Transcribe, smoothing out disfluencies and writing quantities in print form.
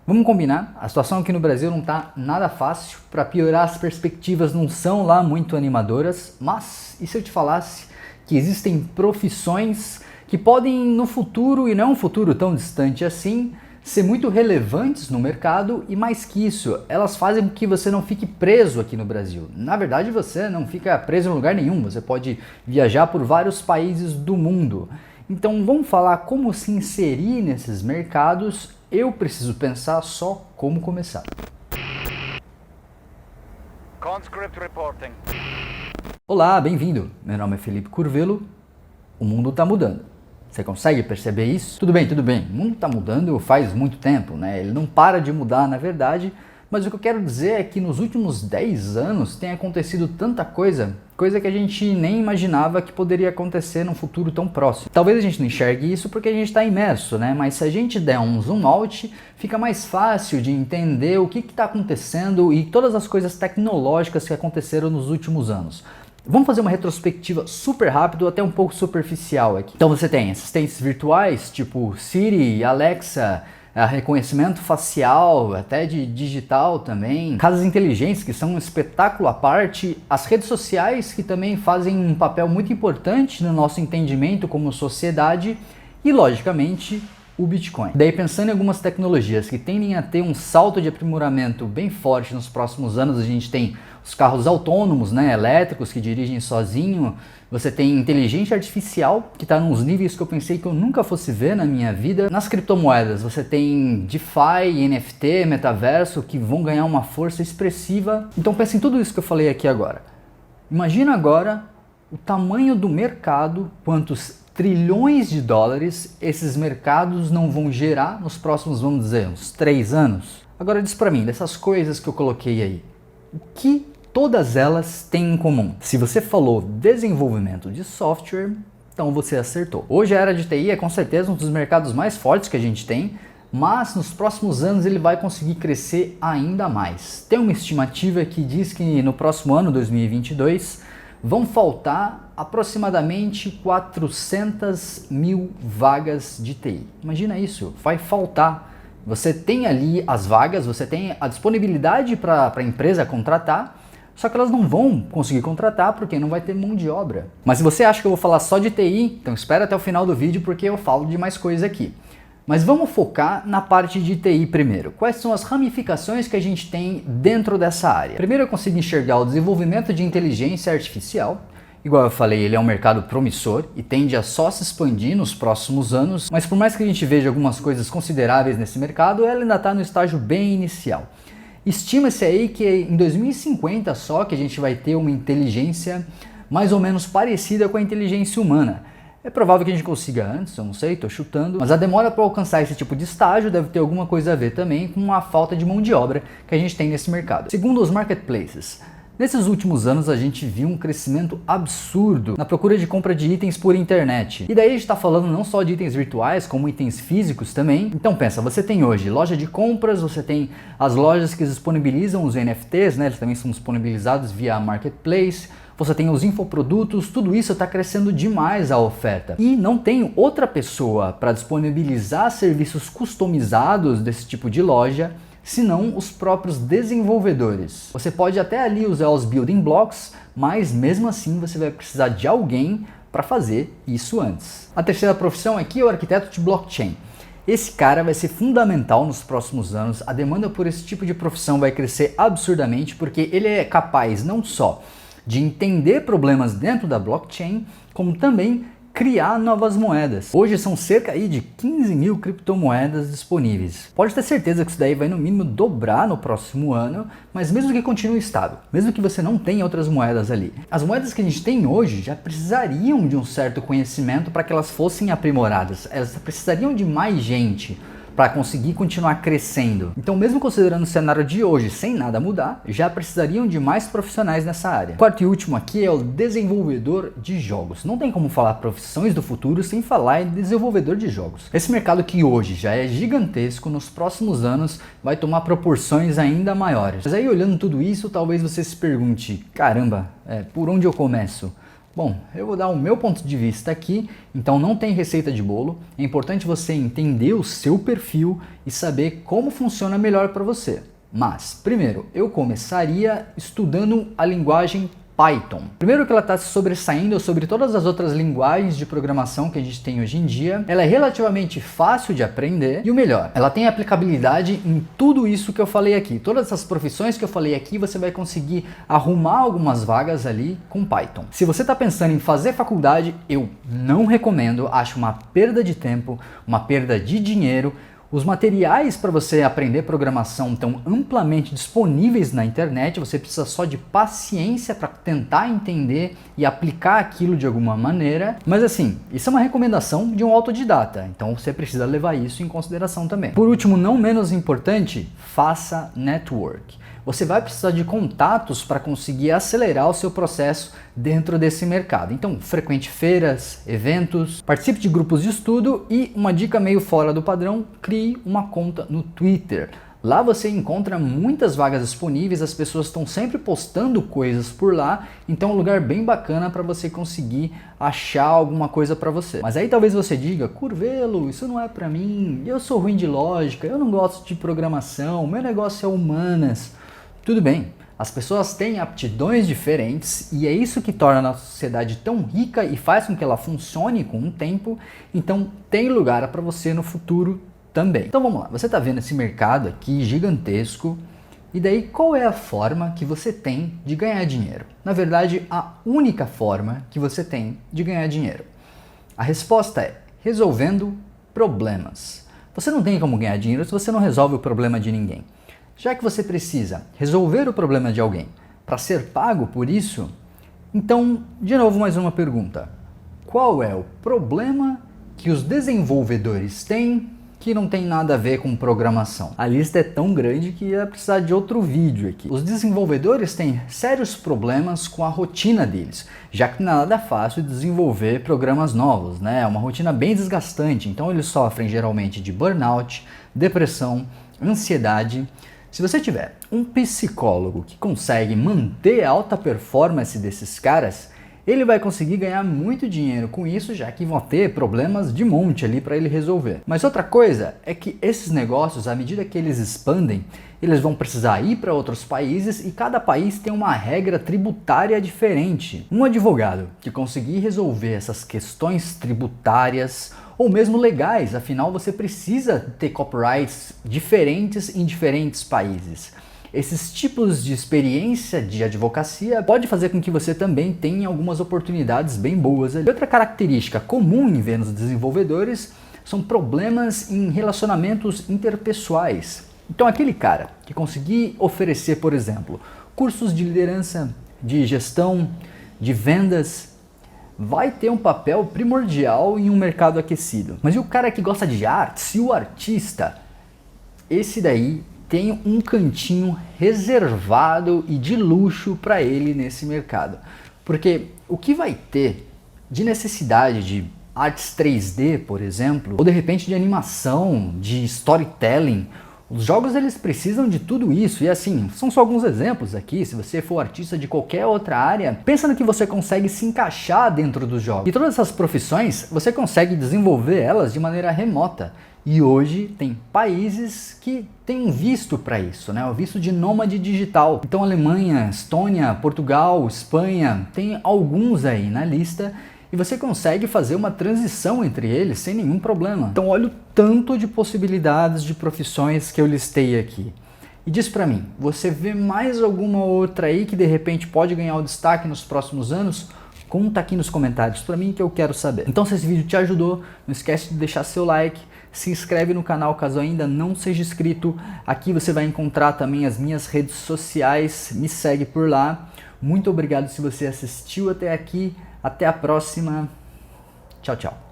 Vamos combinar? A situação aqui no Brasil não tá nada fácil. Para piorar, as perspectivas não são lá muito animadoras. Mas e se eu te falasse que existem profissões que podem no futuro, e não é um futuro tão distante assim, ser muito relevantes no mercado e mais que isso, elas fazem com que você não fique preso aqui no Brasil. Na verdade, você não fica preso em lugar nenhum, você pode viajar por vários países do mundo. Então vamos falar como se inserir nesses mercados. Eu preciso pensar só como começar. Conscript reporting. Olá, bem-vindo. Meu nome é Felipe Curvelo. O mundo está mudando. Você consegue perceber isso? Tudo bem. O mundo está mudando faz muito tempo, né? Ele não para de mudar, na verdade. Mas o que eu quero dizer é que nos últimos 10 anos tem acontecido tanta coisa que a gente nem imaginava que poderia acontecer num futuro tão próximo. Talvez a gente não enxergue isso porque a gente está imerso, né? Mas se a gente der um zoom out, fica mais fácil de entender o que está acontecendo e todas as coisas tecnológicas que aconteceram nos últimos anos. Vamos fazer uma retrospectiva super rápido, até um pouco superficial aqui. Então você tem assistentes virtuais, tipo Siri, Alexa, reconhecimento facial, até de digital também, casas inteligentes que são um espetáculo à parte, as redes sociais que também fazem um papel muito importante no nosso entendimento como sociedade e, logicamente, o Bitcoin. Daí pensando em algumas tecnologias que tendem a ter um salto de aprimoramento bem forte nos próximos anos, a gente tem os carros autônomos, né, elétricos que dirigem sozinho, você tem inteligência artificial que está nos níveis que eu pensei que eu nunca fosse ver na minha vida. Nas criptomoedas você tem DeFi, NFT, metaverso que vão ganhar uma força expressiva. Então pense em tudo isso que eu falei aqui agora. Imagina agora o tamanho do mercado, quantos trilhões de dólares esses mercados não vão gerar nos próximos, vamos dizer, uns 3 anos. Agora diz pra mim, dessas coisas que eu coloquei aí, o que todas elas têm em comum? Se você falou desenvolvimento de software, então você acertou. Hoje a área de TI é com certeza um dos mercados mais fortes que a gente tem, mas nos próximos anos ele vai conseguir crescer ainda mais. Tem uma estimativa que diz que no próximo ano, 2022, vão faltar aproximadamente 400 mil vagas de TI. Imagina isso, vai faltar. Você tem ali as vagas, você tem a disponibilidade para a empresa contratar, só que elas não vão conseguir contratar porque não vai ter mão de obra. Mas se você acha que eu vou falar só de TI, então espera até o final do vídeo porque eu falo de mais coisa aqui. Mas vamos focar na parte de TI primeiro. Quais são as ramificações que a gente tem dentro dessa área? Primeiro eu consigo enxergar o desenvolvimento de inteligência artificial. Igual eu falei, ele é um mercado promissor e tende a só se expandir nos próximos anos, mas por mais que a gente veja algumas coisas consideráveis nesse mercado, ela ainda está no estágio bem inicial. Estima-se aí que em 2050 só que a gente vai ter uma inteligência mais ou menos parecida com a inteligência humana. É provável que a gente consiga antes, eu não sei, estou chutando, mas a demora para alcançar esse tipo de estágio deve ter alguma coisa a ver também com a falta de mão de obra que a gente tem nesse mercado. Segundo os marketplaces, nesses últimos anos a gente viu um crescimento absurdo na procura de compra de itens por internet. E daí a gente está falando não só de itens virtuais, como itens físicos também. Então pensa, você tem hoje loja de compras, você tem as lojas que disponibilizam os NFTs, né? Eles também são disponibilizados via marketplace. Você tem os infoprodutos, tudo isso está crescendo demais a oferta. E não tem outra pessoa para disponibilizar serviços customizados desse tipo de loja, senão os próprios desenvolvedores. Você pode até ali usar os building blocks, mas mesmo assim você vai precisar de alguém para fazer isso antes. A terceira profissão aqui é o arquiteto de blockchain. Esse cara vai ser fundamental nos próximos anos, a demanda por esse tipo de profissão vai crescer absurdamente porque ele é capaz não só de entender problemas dentro da blockchain, como também criar novas moedas. Hoje são cerca aí de 15 mil criptomoedas disponíveis. Pode ter certeza que isso daí vai no mínimo dobrar no próximo ano, mas mesmo que continue estável, mesmo que você não tenha outras moedas ali. As moedas que a gente tem hoje já precisariam de um certo conhecimento para que elas fossem aprimoradas. Elas precisariam de mais gente para conseguir continuar crescendo. Então, mesmo considerando o cenário de hoje sem nada mudar, já precisariam de mais profissionais nessa área. Quarto e último aqui é o desenvolvedor de jogos. Não tem como falar profissões do futuro sem falar em desenvolvedor de jogos. Esse mercado que hoje já é gigantesco, nos próximos anos vai tomar proporções ainda maiores. Mas aí olhando tudo isso, talvez você se pergunte, caramba, por onde eu começo? Bom, eu vou dar o meu ponto de vista aqui, então não tem receita de bolo, é importante você entender o seu perfil e saber como funciona melhor para você. Mas, primeiro, eu começaria estudando a linguagem Python. Primeiro que ela está se sobressaindo sobre todas as outras linguagens de programação que a gente tem hoje em dia, ela é relativamente fácil de aprender e o melhor, ela tem aplicabilidade em tudo isso que eu falei aqui. Todas essas profissões que eu falei aqui, você vai conseguir arrumar algumas vagas ali com Python. Se você está pensando em fazer faculdade, eu não recomendo, acho uma perda de tempo, uma perda de dinheiro. Os materiais para você aprender programação estão amplamente disponíveis na internet, você precisa só de paciência para tentar entender e aplicar aquilo de alguma maneira. Mas assim, isso é uma recomendação de um autodidata, então você precisa levar isso em consideração também. Por último, não menos importante, faça network. Você vai precisar de contatos para conseguir acelerar o seu processo dentro desse mercado. Então, frequente feiras, eventos, participe de grupos de estudo e, uma dica meio fora do padrão, crie uma conta no Twitter. Lá você encontra muitas vagas disponíveis, as pessoas estão sempre postando coisas por lá, então é um lugar bem bacana para você conseguir achar alguma coisa para você. Mas aí talvez você diga, Curvelo, isso não é para mim, eu sou ruim de lógica, eu não gosto de programação, meu negócio é humanas. Tudo bem, as pessoas têm aptidões diferentes e é isso que torna a nossa sociedade tão rica e faz com que ela funcione com o tempo, então tem lugar para você no futuro também. Então vamos lá, você está vendo esse mercado aqui gigantesco e daí qual é a forma que você tem de ganhar dinheiro? Na verdade, a única forma que você tem de ganhar dinheiro. A resposta é resolvendo problemas. Você não tem como ganhar dinheiro se você não resolve o problema de ninguém. Já que você precisa resolver o problema de alguém para ser pago por isso, então, de novo, mais uma pergunta. Qual é o problema que os desenvolvedores têm que não tem nada a ver com programação? A lista é tão grande que ia precisar de outro vídeo aqui. Os desenvolvedores têm sérios problemas com a rotina deles, já que não é nada fácil desenvolver programas novos, né? É uma rotina bem desgastante, então eles sofrem geralmente de burnout, depressão, ansiedade. Se você tiver um psicólogo que consegue manter a alta performance desses caras, ele vai conseguir ganhar muito dinheiro com isso, já que vão ter problemas de monte ali para ele resolver. Mas outra coisa é que esses negócios, à medida que eles expandem, eles vão precisar ir para outros países e cada país tem uma regra tributária diferente. Um advogado que conseguir resolver essas questões tributárias ou mesmo legais, afinal você precisa ter copyrights diferentes em diferentes países. Esses tipos de experiência de advocacia pode fazer com que você também tenha algumas oportunidades bem boas ali. Outra característica comum em ver nos desenvolvedores são problemas em relacionamentos interpessoais. Então aquele cara que conseguir oferecer, por exemplo, cursos de liderança, de gestão, de vendas, vai ter um papel primordial em um mercado aquecido. Mas e o cara que gosta de artes e o artista? Esse daí tem um cantinho reservado e de luxo para ele nesse mercado. Porque o que vai ter de necessidade de artes 3D, por exemplo, ou de repente de animação, de storytelling, os jogos eles precisam de tudo isso e assim, são só alguns exemplos aqui. Se você for artista de qualquer outra área, pensa no que você consegue se encaixar dentro dos jogos. E todas essas profissões, você consegue desenvolver elas de maneira remota. E hoje tem países que têm um visto para isso, né? O visto de nômade digital. Então Alemanha, Estônia, Portugal, Espanha, tem alguns aí na lista. E você consegue fazer uma transição entre eles sem nenhum problema. Então olha o tanto de possibilidades de profissões que eu listei aqui. E diz pra mim, você vê mais alguma outra aí que de repente pode ganhar o destaque nos próximos anos? Conta aqui nos comentários pra mim que eu quero saber. Então se esse vídeo te ajudou, não esquece de deixar seu like, se inscreve no canal caso ainda não seja inscrito. Aqui você vai encontrar também as minhas redes sociais, me segue por lá. Muito obrigado se você assistiu até aqui. Até a próxima. Tchau, tchau.